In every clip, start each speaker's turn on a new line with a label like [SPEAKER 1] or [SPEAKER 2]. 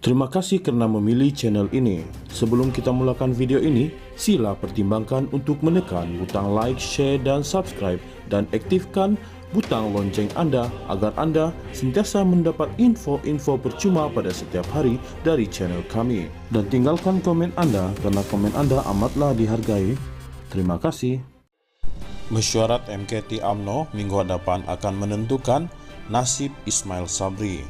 [SPEAKER 1] Terima kasih karena memilih channel ini. Sebelum kita mulakan video ini, sila pertimbangkan untuk menekan butang like, share, dan subscribe, dan aktifkan butang lonceng Anda agar Anda sentiasa mendapat info-info percuma pada setiap hari dari channel kami. Dan tinggalkan komen Anda karena komen Anda amatlah dihargai. Terima kasih. Mesyuarat MKT UMNO minggu hadapan akan menentukan nasib Ismail Sabri.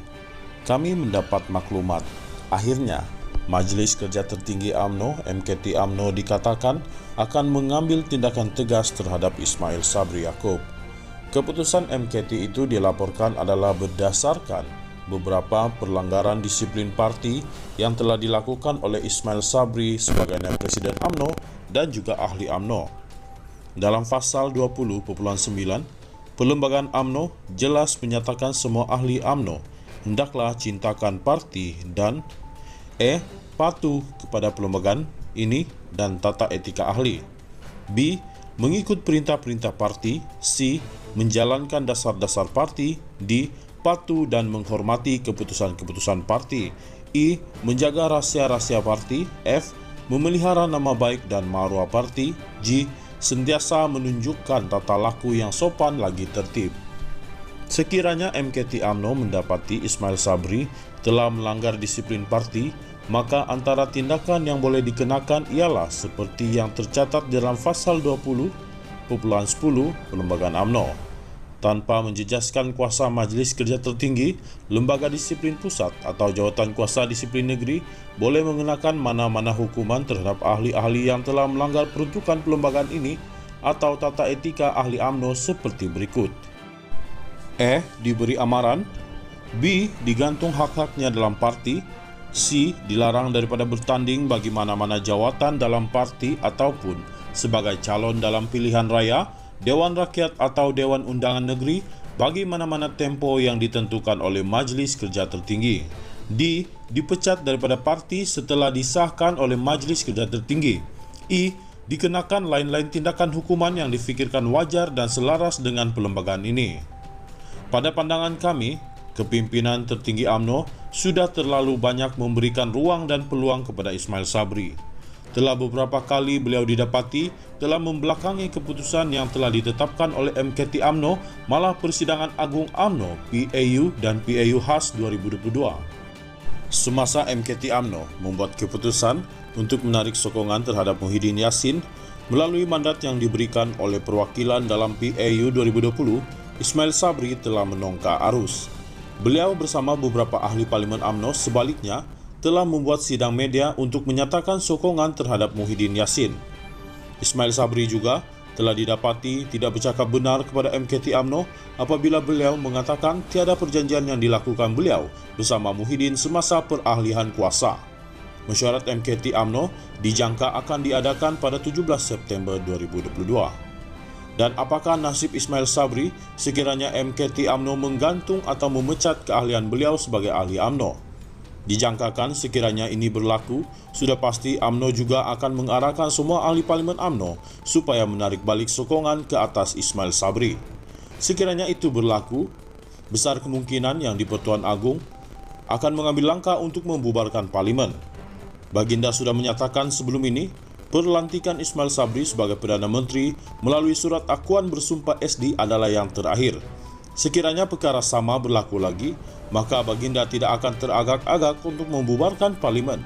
[SPEAKER 1] Kami mendapat maklumat. Akhirnya, Majelis Kerja Tertinggi UMNO (MKT UMNO) dikatakan akan mengambil tindakan tegas terhadap Ismail Sabri Yaakob. Keputusan MKT itu dilaporkan adalah berdasarkan beberapa pelanggaran disiplin parti yang telah dilakukan oleh Ismail Sabri sebagai Naib Presiden UMNO dan juga ahli UMNO. Dalam pasal 20.9, Perlembagaan UMNO jelas menyatakan semua ahli UMNO hendaklah cintakan parti dan patuh kepada perlembagaan ini dan tata etika ahli. B. Mengikut perintah-perintah parti. C. Menjalankan dasar-dasar parti. D. Patuh dan menghormati keputusan-keputusan parti. E. Menjaga rahasia-rahasia parti. F. Memelihara nama baik dan maruah parti. G. Sentiasa menunjukkan tata laku yang sopan lagi tertib. Sekiranya MKT UMNO mendapati Ismail Sabri telah melanggar disiplin parti, maka antara tindakan yang boleh dikenakan ialah seperti yang tercatat dalam pasal 20.10 Perlembagaan UMNO. Tanpa menjejaskan kuasa Majelis Kerja Tertinggi, Lembaga Disiplin Pusat atau Jawatan Kuasa Disiplin Negeri boleh mengenakan mana-mana hukuman terhadap ahli-ahli yang telah melanggar peruntukan perlembagaan ini atau tata etika ahli UMNO seperti berikut. Diberi amaran. B. Digantung hak-haknya dalam parti. C. Dilarang daripada bertanding bagi mana-mana jawatan dalam parti ataupun sebagai calon dalam pilihan raya, Dewan Rakyat atau Dewan Undangan Negeri bagi mana-mana tempo yang ditentukan oleh Majelis Kerja Tertinggi. D. Dipecat daripada parti setelah disahkan oleh Majelis Kerja Tertinggi. E. Dikenakan lain-lain tindakan hukuman yang difikirkan wajar dan selaras dengan perlembagaan ini. Pada pandangan kami, kepimpinan tertinggi UMNO sudah terlalu banyak memberikan ruang dan peluang kepada Ismail Sabri. Telah beberapa kali beliau didapati telah membelakangi keputusan yang telah ditetapkan oleh MKT UMNO, malah Persidangan Agung UMNO, PAU dan PAU khas 2022. Semasa MKT UMNO membuat keputusan untuk menarik sokongan terhadap Muhyiddin Yassin melalui mandat yang diberikan oleh perwakilan dalam PAU 2020, Ismail Sabri telah menongka arus. Beliau bersama beberapa ahli Parlimen UMNO sebaliknya telah membuat sidang media untuk menyatakan sokongan terhadap Muhyiddin Yassin. Ismail Sabri juga telah didapati tidak bercakap benar kepada MKT UMNO apabila beliau mengatakan tiada perjanjian yang dilakukan beliau bersama Muhyiddin semasa perahlian kuasa. Mesyuarat MKT UMNO dijangka akan diadakan pada 17 September 2022. Dan apakah nasib Ismail Sabri sekiranya MKT UMNO menggantung atau memecat keahlian beliau sebagai ahli UMNO? Dijangkakan sekiranya ini berlaku, sudah pasti UMNO juga akan mengarahkan semua ahli Parlimen UMNO supaya menarik balik sokongan ke atas Ismail Sabri. Sekiranya itu berlaku, besar kemungkinan yang di Pertuan Agung akan mengambil langkah untuk membubarkan Parlimen. Baginda sudah menyatakan sebelum ini, pelantikan Ismail Sabri sebagai Perdana Menteri melalui surat akuan bersumpah SD adalah yang terakhir. Sekiranya perkara sama berlaku lagi, maka Baginda tidak akan teragak-agak untuk membubarkan Parlimen.